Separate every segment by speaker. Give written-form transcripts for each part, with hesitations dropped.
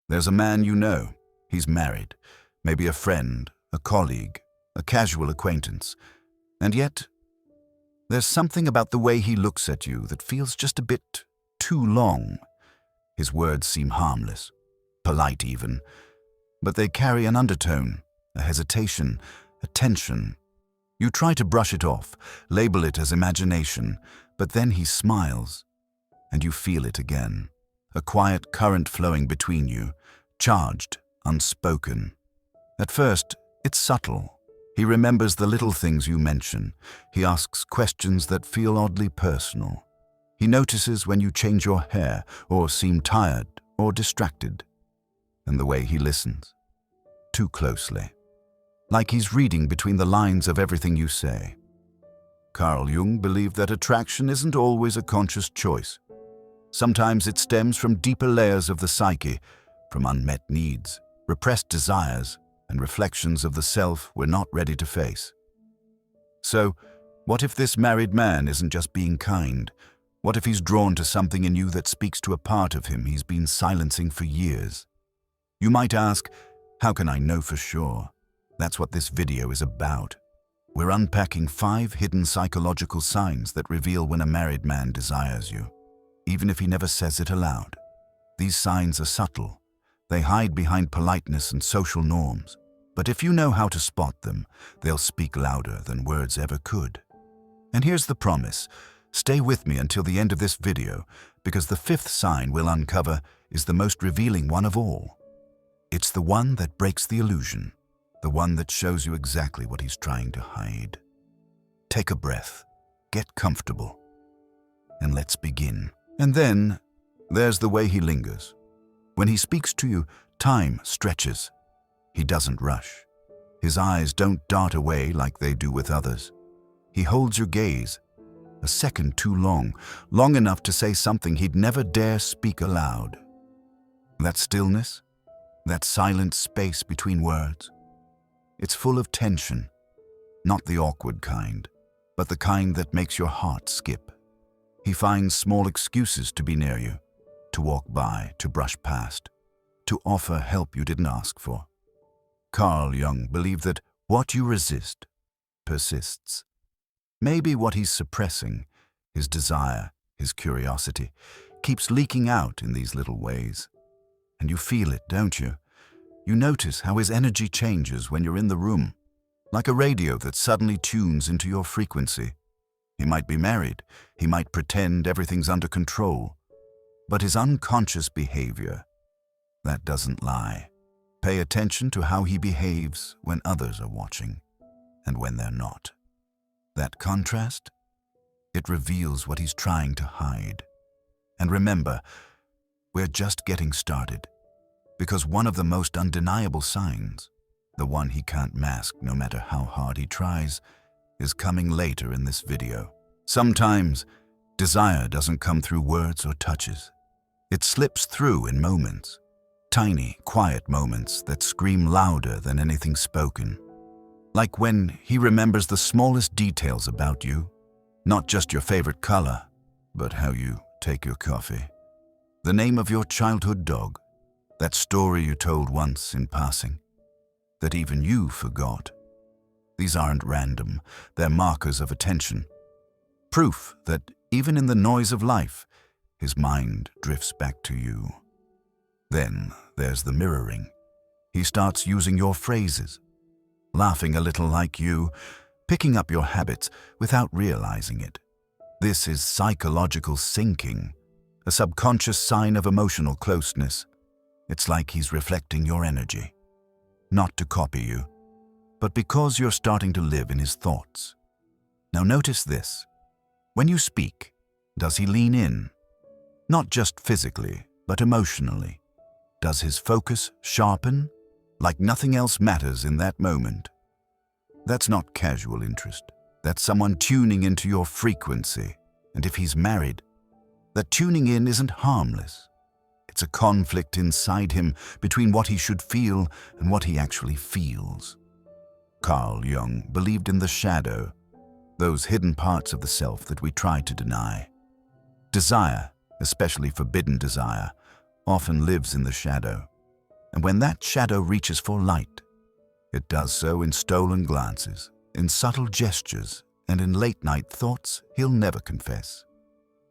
Speaker 1: There's a man you know. He's married, maybe a friend, a colleague, a casual acquaintance. And yet, there's something about the way he looks at you that feels just a bit too long. His words seem harmless, polite even, but they carry an undertone, a hesitation, a tension. You try to brush it off, label it as imagination, but then he smiles, and you feel it again. A quiet current flowing between you, charged, unspoken. At first, it's subtle. He remembers the little things you mention. He asks questions that feel oddly personal. He notices when you change your hair, or seem tired, or distracted. And the way he listens. Too closely. Like he's reading between the lines of everything you say. Carl Jung believed that attraction isn't always a conscious choice. Sometimes it stems from deeper layers of the psyche, from unmet needs, repressed desires, and reflections of the self we're not ready to face. So, what if this married man isn't just being kind? What if he's drawn to something in you that speaks to a part of him he's been silencing for years? You might ask, how can I know for sure? That's what this video is about. We're unpacking 5 hidden psychological signs that reveal when a married man desires you, even if he never says it aloud. These signs are subtle. They hide behind politeness and social norms. But if you know how to spot them, they'll speak louder than words ever could. And here's the promise. Stay with me until the end of this video, because the 5th sign we'll uncover is the most revealing one of all. It's the one that breaks the illusion, the one that shows you exactly what he's trying to hide. Take a breath, get comfortable, and let's begin. And then, there's the way he lingers. When he speaks to you, time stretches. He doesn't rush. His eyes don't dart away like they do with others. He holds your gaze, a second too long, long enough to say something he'd never dare speak aloud. That stillness, that silent space between words, it's full of tension, not the awkward kind, but the kind that makes your heart skip. He finds small excuses to be near you, to walk by, to brush past, to offer help you didn't ask for. Carl Jung believed that what you resist persists. Maybe what he's suppressing, his desire, his curiosity, keeps leaking out in these little ways. And you feel it, don't you? You notice how his energy changes when you're in the room, like a radio that suddenly tunes into your frequency. He might be married, he might pretend everything's under control, but his unconscious behavior, that doesn't lie. Pay attention to how he behaves when others are watching and when they're not. That contrast, it reveals what he's trying to hide. And remember, we're just getting started, because one of the most undeniable signs, the one he can't mask no matter how hard he tries, is coming later in this video. Sometimes, desire doesn't come through words or touches. It slips through in moments, tiny, quiet moments that scream louder than anything spoken. Like when he remembers the smallest details about you, not just your favorite color, but how you take your coffee. The name of your childhood dog, that story you told once in passing, that even you forgot. These aren't random, they're markers of attention. Proof that even in the noise of life, his mind drifts back to you. Then there's the mirroring. He starts using your phrases, laughing a little like you, picking up your habits without realizing it. This is psychological syncing, a subconscious sign of emotional closeness. It's like he's reflecting your energy, not to copy you, but because you're starting to live in his thoughts. Now notice this. When you speak, does he lean in? Not just physically, but emotionally. Does his focus sharpen, like nothing else matters in that moment? That's not casual interest. That's someone tuning into your frequency. And if he's married, that tuning in isn't harmless. It's a conflict inside him between what he should feel and what he actually feels. Carl Jung believed in the shadow, those hidden parts of the self that we try to deny. Desire, especially forbidden desire, often lives in the shadow. And when that shadow reaches for light, it does so in stolen glances, in subtle gestures, and in late-night thoughts he'll never confess.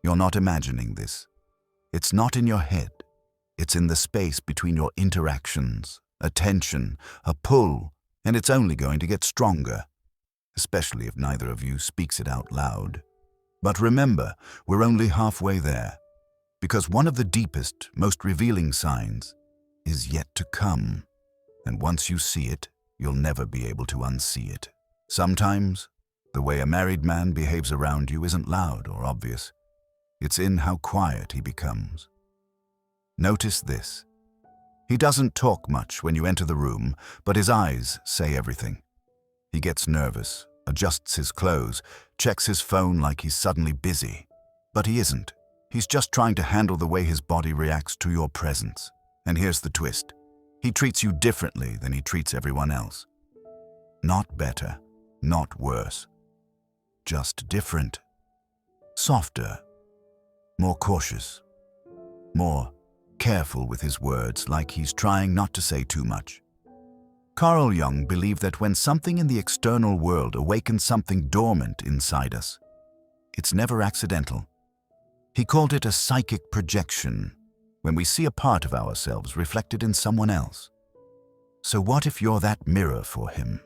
Speaker 1: You're not imagining this. It's not in your head. It's in the space between your interactions, a tension, a pull, and it's only going to get stronger, especially if neither of you speaks it out loud. But remember, we're only halfway there, because one of the deepest, most revealing signs is yet to come. And once you see it, you'll never be able to unsee it. Sometimes, the way a married man behaves around you isn't loud or obvious. It's in how quiet he becomes. Notice this. He doesn't talk much when you enter the room, but his eyes say everything. He gets nervous, adjusts his clothes, checks his phone like he's suddenly busy. But he isn't. He's just trying to handle the way his body reacts to your presence. And here's the twist. He treats you differently than he treats everyone else. Not better, not worse. Just different. Softer. More cautious. More careful with his words, like he's trying not to say too much. Carl Jung believed that when something in the external world awakens something dormant inside us, it's never accidental. He called it a psychic projection, when we see a part of ourselves reflected in someone else. So what if you're that mirror for him?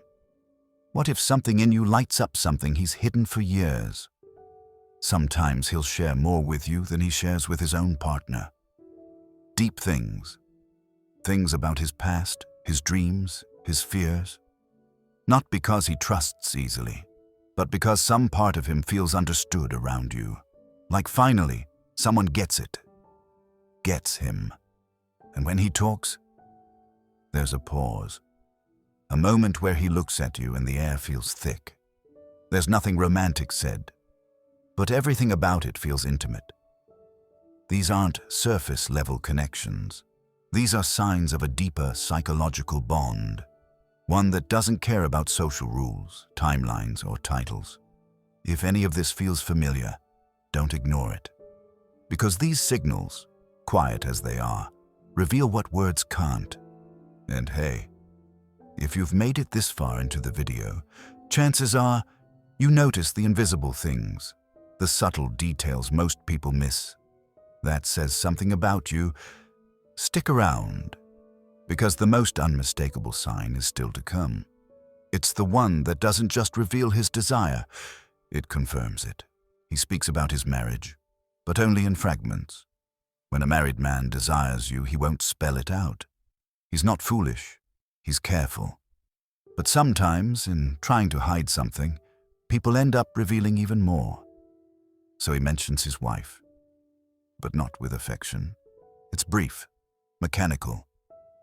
Speaker 1: What if something in you lights up something he's hidden for years? Sometimes he'll share more with you than he shares with his own partner. Deep things. Things about his past, his dreams, his fears. Not because he trusts easily, but because some part of him feels understood around you. Like finally, someone gets it. Gets him. And when he talks, there's a pause. A moment where he looks at you and the air feels thick. There's nothing romantic said, but everything about it feels intimate. These aren't surface-level connections. These are signs of a deeper psychological bond, one that doesn't care about social rules, timelines, or titles. If any of this feels familiar, don't ignore it. Because these signals, quiet as they are, reveal what words can't. And hey, if you've made it this far into the video, chances are you notice the invisible things, the subtle details most people miss. That says something about you. Stick around, because the most unmistakable sign is still to come. It's the one that doesn't just reveal his desire, it confirms it. He speaks about his marriage, but only in fragments. When a married man desires you, he won't spell it out. He's not foolish, he's careful. But sometimes, in trying to hide something, people end up revealing even more. So he mentions his wife, but not with affection. It's brief, mechanical,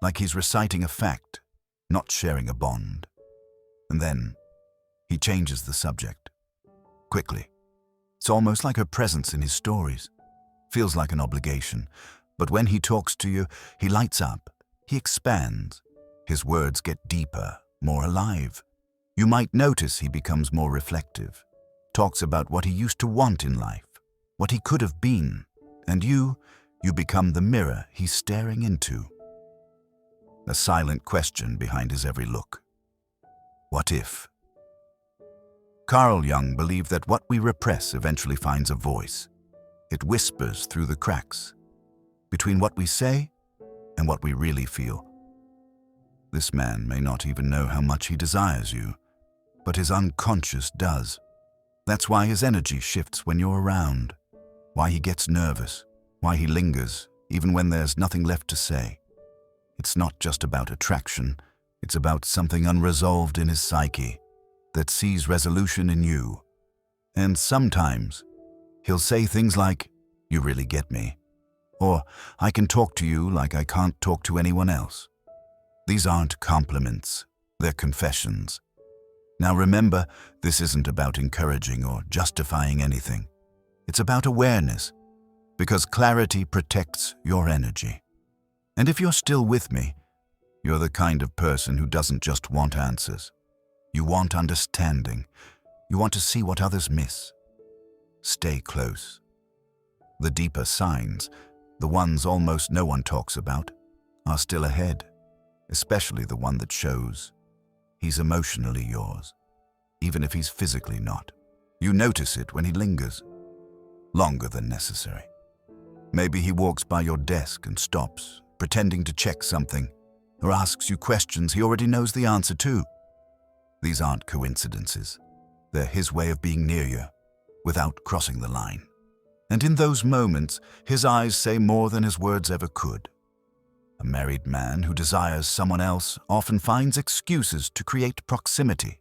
Speaker 1: like he's reciting a fact, not sharing a bond. And then, he changes the subject. Quickly. It's almost like her presence in his stories. Feels like an obligation. But when he talks to you, he lights up. He expands. His words get deeper, more alive. You might notice he becomes more reflective. Talks about what he used to want in life, what he could have been. And you become the mirror he's staring into. A silent question behind his every look. What if? Carl Jung believed that what we repress eventually finds a voice. It whispers through the cracks, between what we say and what we really feel. This man may not even know how much he desires you, but his unconscious does. That's why his energy shifts when you're around, why he gets nervous, why he lingers, even when there's nothing left to say. It's not just about attraction, it's about something unresolved in his psyche that sees resolution in you. And sometimes, he'll say things like, "You really get me," or "I can talk to you like I can't talk to anyone else." These aren't compliments, they're confessions. Now remember, this isn't about encouraging or justifying anything. It's about awareness, because clarity protects your energy. And if you're still with me, you're the kind of person who doesn't just want answers. You want understanding. You want to see what others miss. Stay close. The deeper signs, the ones almost no one talks about, are still ahead. especially the one that shows he's emotionally yours, even if he's physically not. You notice it when he lingers, longer than necessary. Maybe he walks by your desk and stops, pretending to check something, or asks you questions he already knows the answer to. These aren't coincidences. They're his way of being near you, without crossing the line. And in those moments, his eyes say more than his words ever could. A married man who desires someone else often finds excuses to create proximity.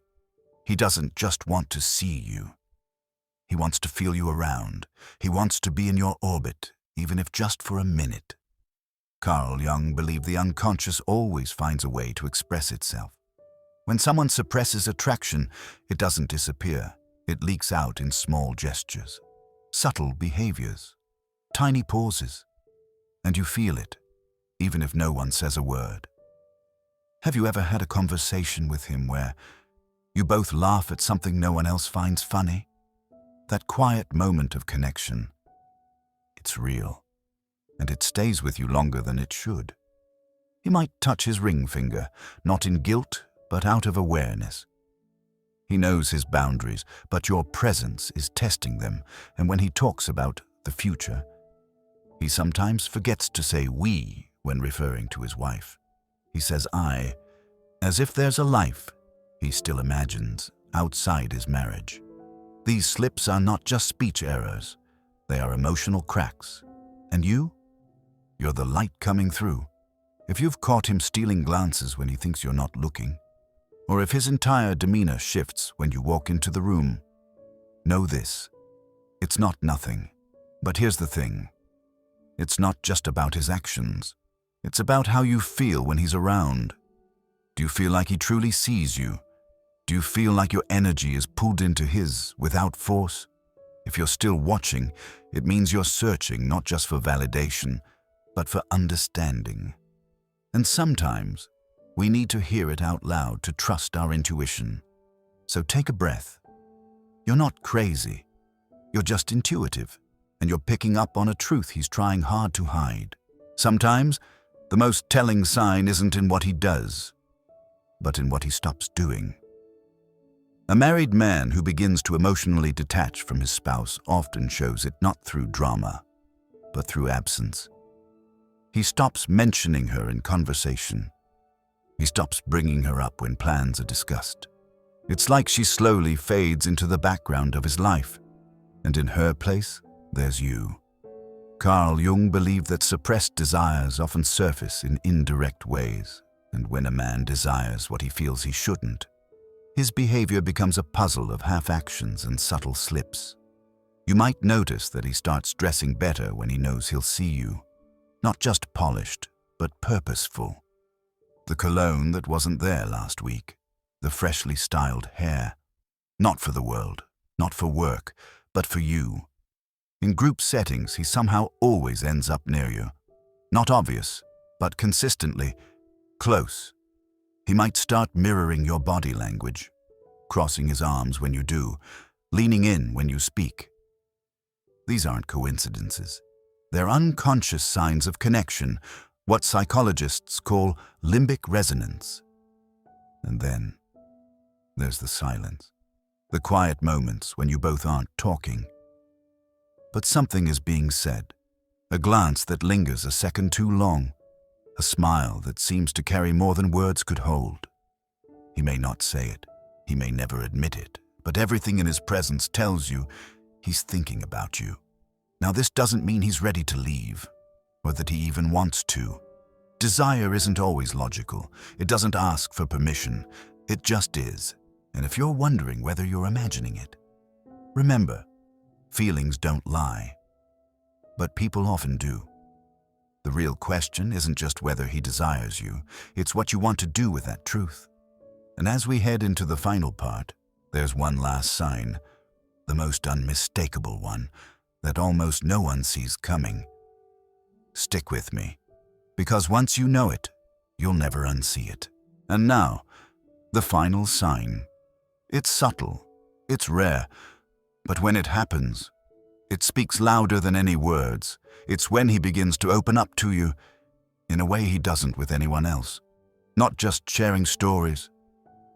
Speaker 1: He doesn't just want to see you. He wants to feel you around. He wants to be in your orbit, even if just for a minute. Carl Jung believed the unconscious always finds a way to express itself. When someone suppresses attraction, it doesn't disappear. It leaks out in small gestures, subtle behaviors, tiny pauses, and you feel it, even if no one says a word. Have you ever had a conversation with him where you both laugh at something no one else finds funny? That quiet moment of connection. It's real, and it stays with you longer than it should. He might touch his ring finger, not in guilt, but out of awareness. He knows his boundaries, but your presence is testing them, and when he talks about the future, he sometimes forgets to say we when referring to his wife. He says I, as if there's a life he still imagines outside his marriage. These slips are not just speech errors, they are emotional cracks. And you're the light coming through. If you've caught him stealing glances when he thinks you're not looking, or if his entire demeanor shifts when you walk into the room, know this: it's not nothing. But here's the thing. It's not just about his actions. It's about how you feel when he's around. Do you feel like he truly sees you? Do you feel like your energy is pulled into his without force? If you're still watching, it means you're searching not just for validation, but for understanding. And sometimes, we need to hear it out loud to trust our intuition. So take a breath. You're not crazy. You're just intuitive, and you're picking up on a truth he's trying hard to hide. Sometimes, the most telling sign isn't in what he does, but in what he stops doing. A married man who begins to emotionally detach from his spouse often shows it not through drama, but through absence. He stops mentioning her in conversation. He stops bringing her up when plans are discussed. It's like she slowly fades into the background of his life, and in her place, there's you. Carl Jung believed that suppressed desires often surface in indirect ways, and when a man desires what he feels he shouldn't, his behavior becomes a puzzle of half-actions and subtle slips. You might notice that he starts dressing better when he knows he'll see you. Not just polished, but purposeful. The cologne that wasn't there last week. The freshly styled hair. Not for the world, not for work, but for you. In group settings, he somehow always ends up near you. Not obvious, but consistently close. He might start mirroring your body language, crossing his arms when you do, leaning in when you speak. These aren't coincidences. They're unconscious signs of connection, what psychologists call limbic resonance. And then, there's the silence, the quiet moments when you both aren't talking. But something is being said, a glance that lingers a second too long, a smile that seems to carry more than words could hold. He may not say it, he may never admit it, but everything in his presence tells you he's thinking about you. Now, this doesn't mean he's ready to leave, or that he even wants to. Desire isn't always logical. It doesn't ask for permission. It just is. And if you're wondering whether you're imagining it, remember, feelings don't lie. But people often do. The real question isn't just whether he desires you, it's what you want to do with that truth. And as we head into the final part, there's one last sign, the most unmistakable one, that almost no one sees coming. Stick with me, because once you know it, you'll never unsee it. And now, the final sign. It's subtle, it's rare, but when it happens, it speaks louder than any words. It's when he begins to open up to you in a way he doesn't with anyone else. Not just sharing stories,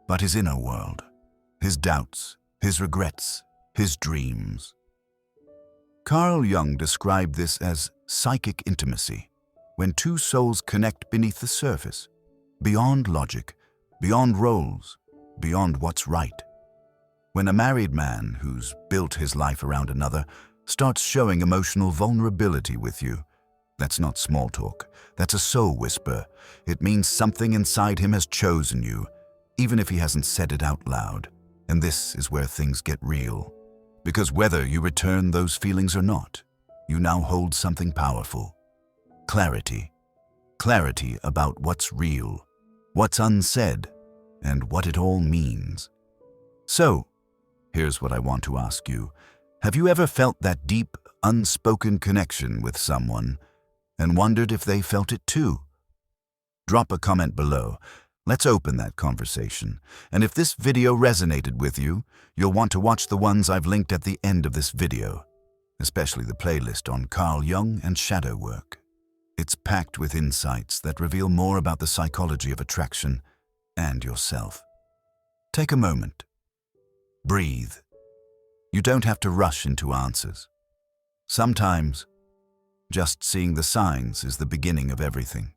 Speaker 1: but his inner world, his doubts, his regrets, his dreams. Carl Jung described this as psychic intimacy, when two souls connect beneath the surface, beyond logic, beyond roles, beyond what's right. When a married man who's built his life around another starts showing emotional vulnerability with you, that's not small talk, that's a soul whisper. It means something inside him has chosen you, even if he hasn't said it out loud. And this is where things get real. Because whether you return those feelings or not, you now hold something powerful. Clarity. Clarity about what's real, what's unsaid, and what it all means. So, here's what I want to ask you. Have you ever felt that deep, unspoken connection with someone and wondered if they felt it too? Drop a comment below. Let's open that conversation. And if this video resonated with you, you'll want to watch the ones I've linked at the end of this video, especially the playlist on Carl Jung and shadow work. It's packed with insights that reveal more about the psychology of attraction and yourself. Take a moment. Breathe. You don't have to rush into answers. Sometimes, just seeing the signs is the beginning of everything.